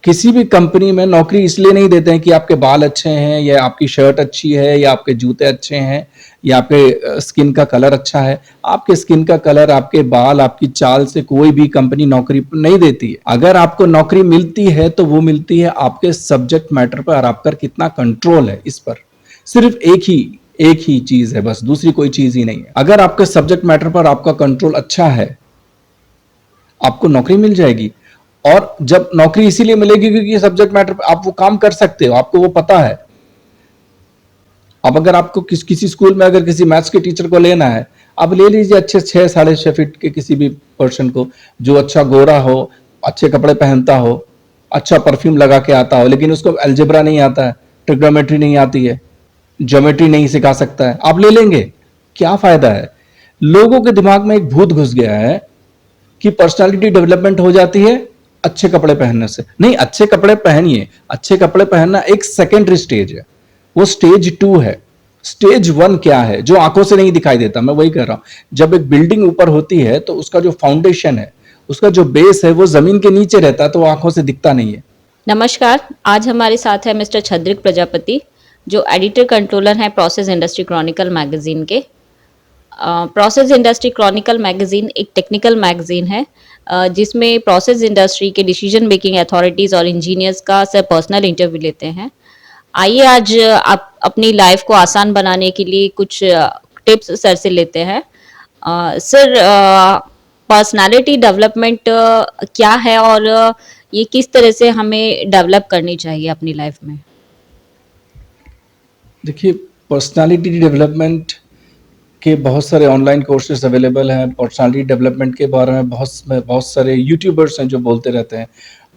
किसी भी कंपनी में नौकरी इसलिए नहीं देते हैं कि आपके बाल अच्छे हैं या आपकी शर्ट अच्छी है या आपके जूते अच्छे हैं या आपके स्किन का कलर अच्छा है। आपके स्किन का कलर, आपके बाल, आपकी चाल से कोई भी कंपनी नौकरी नहीं देती है। अगर आपको नौकरी मिलती है तो वो मिलती है आपके सब्जेक्ट मैटर पर और आपका कितना कंट्रोल है इस पर। सिर्फ एक ही चीज है बस, दूसरी कोई चीज ही नहीं है। अगर आपके सब्जेक्ट मैटर पर आपका कंट्रोल अच्छा है, आपको नौकरी मिल जाएगी। और जब नौकरी इसीलिए मिलेगी क्योंकि सब्जेक्ट मैटर आप वो काम कर सकते हो, आपको वो पता है। अब अगर आपको किसी स्कूल में अगर किसी मैथ्स के टीचर को लेना है, आप ले लीजिए अच्छे 6 साढ़े 6 फीट के किसी भी पर्सन को, जो अच्छा गोरा हो, अच्छे कपड़े पहनता हो, अच्छा परफ्यूम लगा के आता हो, लेकिन उसको अलजेब्रा नहीं आता है, ट्रिग्नोमेट्री नहीं आती है, ज्योमेट्री नहीं सिखा सकता है, आप ले लेंगे, क्या फायदा है। लोगों के दिमाग में एक भूत घुस गया है कि पर्सनालिटी डेवलपमेंट हो जाती है अच्छे कपड़े पहनने से। नहीं, अच्छे कपड़े पहनिए, अच्छे कपड़े पहनना एक सेकेंडरी स्टेज है, वो स्टेज 2 है। स्टेज 1 क्या है जो आंखों से नहीं दिखाई देता, मैं वही कह रहा हूं। जब एक बिल्डिंग ऊपर होती है तो उसका जो फाउंडेशन है, उसका जो बेस है, वो जमीन के नीचे रहता है, तो वो आंखों से दिखता नहीं है। नमस्कार, आज हमारे साथ है मिस्टर छद्रिक प्रजापति, जो एडिटर कंट्रोलर हैं प्रोसेस इंडस्ट्री क्रॉनिकल मैगजीन के। प्रोसेस इंडस्ट्री क्रॉनिकल मैगजीन एक टेक्निकल मैगजीन है जिसमें प्रोसेस इंडस्ट्री के डिसीजन मेकिंग अथॉरिटीज़ और इंजीनियर्स का सर पर्सनल इंटरव्यू लेते हैं। आइए आज आप अपनी लाइफ को आसान बनाने के लिए कुछ टिप्स सर से लेते हैं। सर, पर्सनालिटी डेवलपमेंट क्या है और ये किस तरह से हमें डेवलप करनी चाहिए अपनी लाइफ में? देखिए, पर्सनालिटी डेवलपमेंट के बहुत सारे ऑनलाइन कोर्सेज अवेलेबल हैं। पर्सनालिटी डेवलपमेंट के बारे में बहुत सारे यूट्यूबर्स हैं जो बोलते रहते हैं।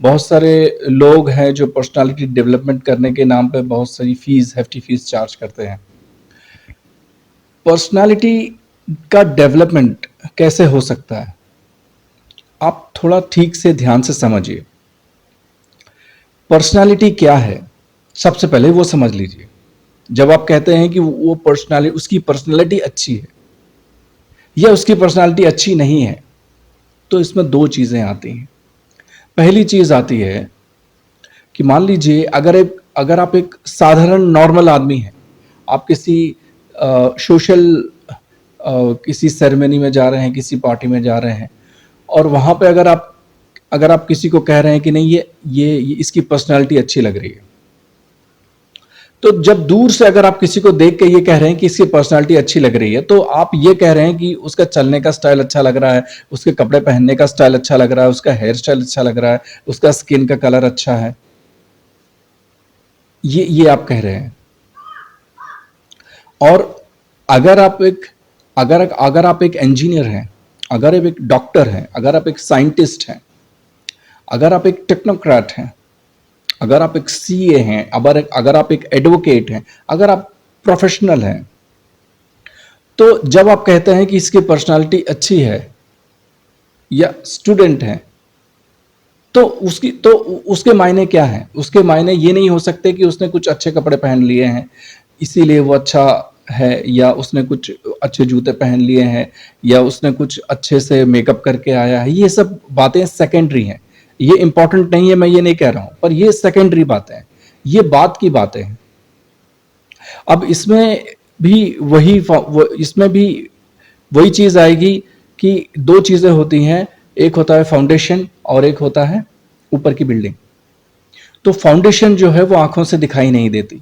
बहुत सारे लोग हैं जो पर्सनालिटी डेवलपमेंट करने के नाम पे बहुत सारी हेफ्टी फीस चार्ज करते हैं। पर्सनालिटी का डेवलपमेंट कैसे हो सकता है, आप थोड़ा ठीक से ध्यान से समझिए। पर्सनालिटी क्या है, सबसे पहले वो समझ लीजिए। जब आप कहते हैं कि वो पर्सनालिटी, उसकी पर्सनालिटी अच्छी है या उसकी पर्सनालिटी अच्छी नहीं है, तो इसमें 2 चीजें आती हैं। पहली चीज आती है कि मान लीजिए अगर आप एक साधारण नॉर्मल आदमी हैं, आप किसी सोशल किसी सेरेमनी में जा रहे हैं, किसी पार्टी में जा रहे हैं, और वहां पे अगर आप किसी को कह रहे हैं कि नहीं ये इसकी पर्सनालिटी अच्छी लग रही है, तो जब दूर से अगर आप किसी को देख के ये कह रहे हैं कि इसकी पर्सनालिटी अच्छी लग रही है, तो आप ये कह रहे हैं कि उसका चलने का स्टाइल अच्छा लग रहा है, उसके कपड़े पहनने का स्टाइल अच्छा लग रहा है, उसका हेयर स्टाइल अच्छा लग रहा है, उसका स्किन का कलर अच्छा है, ये आप कह रहे हैं। और अगर आप एक इंजीनियर हैं, अगर आप एक डॉक्टर हैं, अगर आप एक साइंटिस्ट हैं, अगर आप एक टेक्नोक्रेट हैं, अगर आप एक सीए हैं, अगर आप एक एडवोकेट हैं, अगर आप प्रोफेशनल हैं, तो जब आप कहते हैं कि इसकी पर्सनालिटी अच्छी है, या स्टूडेंट हैं, तो उसके मायने क्या हैं? उसके मायने ये नहीं हो सकते कि उसने कुछ अच्छे कपड़े पहन लिए हैं इसीलिए वो अच्छा है, या उसने कुछ अच्छे जूते पहन लिए हैं, या उसने कुछ अच्छे से मेकअप करके आया है। ये सब बातें सेकेंडरी हैं, ये इंपॉर्टेंट नहीं है, मैं ये नहीं कह रहा हूं, पर ये सेकेंडरी बातें हैं, ये बात की बातें हैं। अब इसमें भी वही चीज आएगी कि 2 चीजें होती हैं, एक होता है फाउंडेशन और एक होता है ऊपर की बिल्डिंग। तो फाउंडेशन जो है वो आंखों से दिखाई नहीं देती।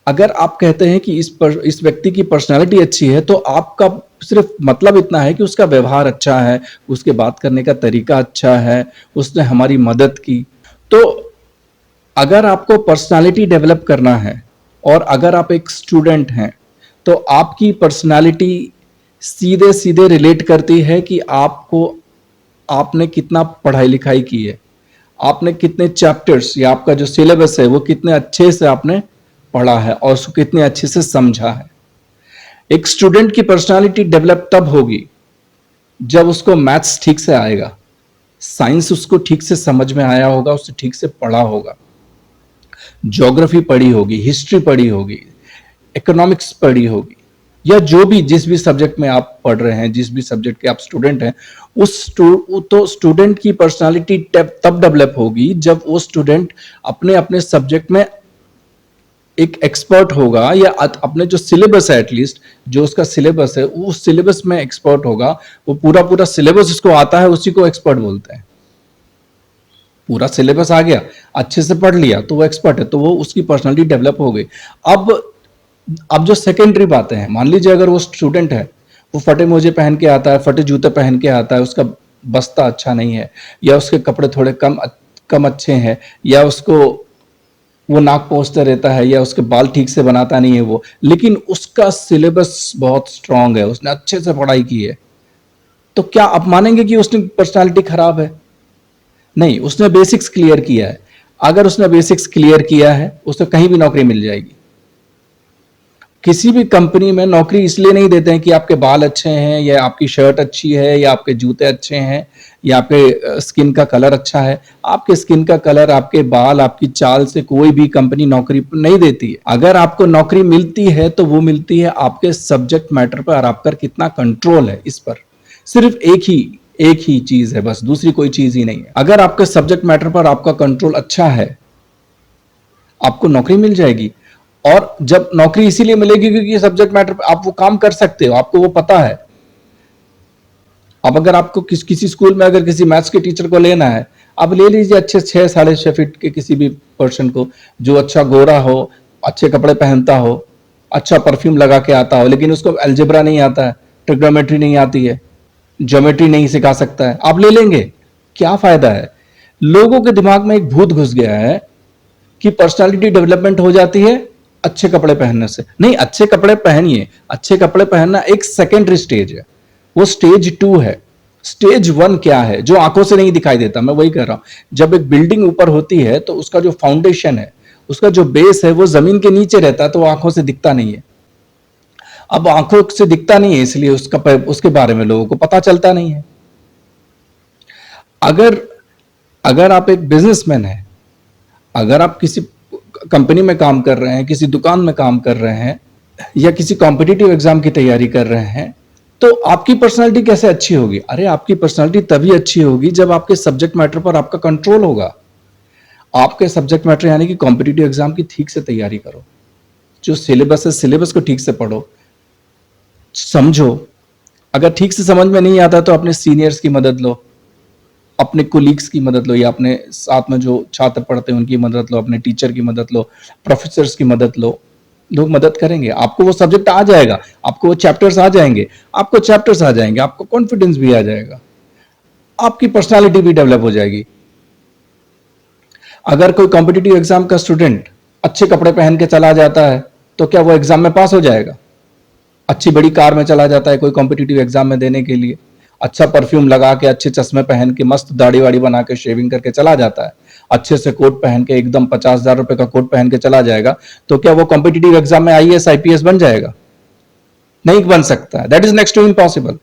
अगर आप कहते हैं कि इस व्यक्ति की पर्सनालिटी अच्छी है, तो आपका सिर्फ मतलब इतना है कि उसका व्यवहार अच्छा है, उसके बात करने का तरीका अच्छा है, उसने हमारी मदद की। तो अगर आपको पर्सनालिटी डेवलप करना है और अगर आप एक स्टूडेंट हैं, तो आपकी पर्सनालिटी सीधे सीधे रिलेट करती है कि आपने कितना पढ़ाई लिखाई की है, आपने कितने चैप्टर्स या आपका जो सिलेबस है वो कितने अच्छे से आपने पढ़ा है और उसको कितने अच्छे से समझा है। एक स्टूडेंट की पर्सनालिटी डेवलप तब होगी जब उसको मैथ्स ठीक से आएगा, साइंस उसको ठीक से समझ में आया होगा, उससे ठीक से पढ़ा होगा, ज्योग्राफी पढ़ी होगी, हिस्ट्री पढ़ी होगी, इकोनॉमिक्स पढ़ी होगी, या जो भी जिस भी सब्जेक्ट में आप पढ़ रहे हैं, जिस भी सब्जेक्ट के आप स्टूडेंट हैं, तो स्टूडेंट की पर्सनालिटी तब डेवलप होगी जब वो स्टूडेंट अपने अपने सब्जेक्ट में एक एक्सपर्ट होगा, या अपने जो सिलेबस है, एटलीस्ट जो उसका सिलेबस है उस सिलेबस में एक्सपर्ट होगा। वो पूरा पूरा सिलेबस उसको आता है, उसी को एक्सपर्ट बोलते हैं। पूरा सिलेबस आ गया, अच्छे से पढ़ लिया तो वो एक्सपर्ट है, तो वो उसकी पर्सनालिटी डेवलप हो गई। अब जो सेकेंडरी बातें हैं, मान लीजिए अगर वो स्टूडेंट है, वो फटे मोजे पहन के आता है, फटे जूते पहन के आता है, उसका बस्ता अच्छा नहीं है, या उसके कपड़े थोड़े कम अच्छे हैं, या उसको वो नाक पोंछते रहता है, या उसके बाल ठीक से बनाता नहीं है वो, लेकिन उसका सिलेबस बहुत स्ट्रांग है, उसने अच्छे से पढ़ाई की है, तो क्या आप मानेंगे कि उसकी पर्सनालिटी खराब है? नहीं, उसने बेसिक्स क्लियर किया है। अगर उसने बेसिक्स क्लियर किया है, उसे कहीं भी नौकरी मिल जाएगी। किसी भी कंपनी में नौकरी इसलिए नहीं देते हैं कि आपके बाल अच्छे हैं, या आपकी शर्ट अच्छी है, या आपके जूते अच्छे हैं, या आपके स्किन का कलर अच्छा है। आपके स्किन का कलर, आपके बाल, आपकी चाल से कोई भी कंपनी नौकरी नहीं देती है। अगर आपको नौकरी मिलती है तो वो मिलती है आपके सब्जेक्ट मैटर पर और आपका कितना कंट्रोल है इस पर। सिर्फ एक ही चीज है बस, दूसरी कोई चीज ही नहीं है। अगर आपके सब्जेक्ट मैटर पर आपका कंट्रोल अच्छा है, आपको नौकरी मिल जाएगी। और जब नौकरी इसीलिए मिलेगी क्योंकि सब्जेक्ट मैटर पर आप वो काम कर सकते हो, आपको वो पता है। अब अगर आपको किसी स्कूल में अगर किसी मैथ्स के टीचर को लेना है, आप ले लीजिए अच्छे 6 फीट के किसी भी पर्सन को, जो अच्छा गोरा हो, अच्छे कपड़े पहनता हो, अच्छा परफ्यूम लगा के आता हो, लेकिन उसको अलजेब्रा नहीं आता है, ट्रिग्नोमेट्री नहीं आती है, ज्योमेट्री नहीं सिखा सकता है, आप ले लेंगे, क्या फायदा है? लोगों के दिमाग में एक भूत घुस गया है कि पर्सनालिटी डेवलपमेंट हो जाती है अच्छे कपड़े पहनने से। नहीं, अच्छे कपड़े पहनिए, अच्छे कपड़े पहनना एक सेकेंडरी स्टेज है, वो स्टेज 2 है। स्टेज 1 क्या है, जो आंखों से नहीं दिखाई देता, मैं वही कह रहा हूं। जब एक बिल्डिंग ऊपर होती है तो उसका जो फाउंडेशन है, उसका जो बेस है, वो जमीन के नीचे रहता है, तो वो आंखों से दिखता नहीं है। अब आंखों से दिखता नहीं है, इसलिए उसके बारे में लोगों को पता चलता नहीं है। अगर अगर आप एक बिजनेसमैन हैं, अगर आप किसी कंपनी में काम कर रहे हैं, किसी दुकान में काम कर रहे हैं, या किसी कॉम्पिटिटिव एग्जाम की तैयारी कर रहे हैं, तो आपकी पर्सनालिटी कैसे अच्छी होगी? अरे आपकी पर्सनालिटी तभी अच्छी होगी जब आपके सब्जेक्ट मैटर पर आपका कंट्रोल होगा। आपके सब्जेक्ट मैटर यानी कि कॉम्पिटिटिव एग्जाम की ठीक से तैयारी करो, जो सिलेबस है सिलेबस को ठीक से पढ़ो, समझो। अगर ठीक से समझ में नहीं आता तो अपने सीनियर्स की मदद लो, अपने कोलीग्स की मदद लो, या अपने साथ में जो छात्र पढ़ते हैं उनकी मदद लो, अपने टीचर की मदद लो, प्रोफेसर्स की मदद लो। लोग मदद करेंगे, आपको वो सब्जेक्ट आ जाएगा, आपको वो चैप्टर्स आ जाएंगे, आपको कॉन्फिडेंस भी आ जाएगा, आपकी पर्सनालिटी भी डेवलप हो जाएगी। अगर कोई कॉम्पिटिटिव एग्जाम का स्टूडेंट अच्छे कपड़े पहन के चला जाता है तो क्या वो एग्जाम में पास हो जाएगा? अच्छी बड़ी कार में चला जाता है कोई कॉम्पिटिटिव एग्जाम में देने के लिए, अच्छा परफ्यूम लगा के, अच्छे चश्मे पहन के, मस्त दाढ़ी वाड़ी बना के, शेविंग करके चला जाता है, अच्छे से कोट पहन के, एकदम 50,000 रुपए का कोट पहन के चला जाएगा, तो क्या वो कॉम्पिटिटिव एग्जाम में आईएएस आईपीएस बन जाएगा? नहीं बन सकता, that is next to impossible.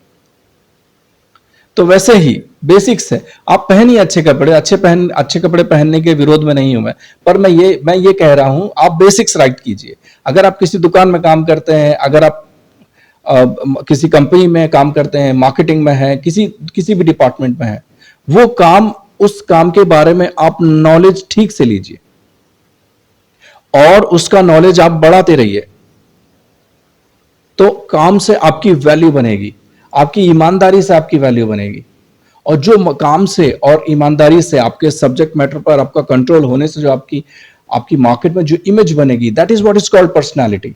तो वैसे ही बेसिक्स है, आप पहनिए अच्छे कपड़े, अच्छे कपड़े पहनने के विरोध में नहीं हूं मैं, पर मैं ये कह रहा हूं आप बेसिक्स राइट कीजिए। अगर आप किसी दुकान में काम करते हैं, अगर आप किसी कंपनी में काम करते हैं, मार्केटिंग में है, किसी भी डिपार्टमेंट में है, वो काम, उस काम के बारे में आप नॉलेज ठीक से लीजिए और उसका नॉलेज आप बढ़ाते रहिए, तो काम से आपकी वैल्यू बनेगी, आपकी ईमानदारी से आपकी वैल्यू बनेगी। और जो काम से और ईमानदारी से, आपके सब्जेक्ट मैटर पर आपका कंट्रोल होने से जो आपकी मार्केट में जो इमेज बनेगी, that is what is called personality.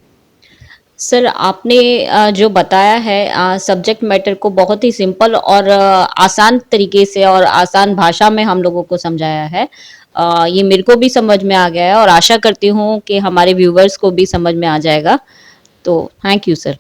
Sir, आपने जो बताया है सब्जेक्ट मैटर को बहुत ही सिंपल और आसान तरीके से और आसान भाषा में हम लोगों को समझाया है। ये मेरे को भी समझ में आ गया है और आशा करती हूँ कि हमारे व्यूवर्स को भी समझ में आ जाएगा। तो थैंक यू सर।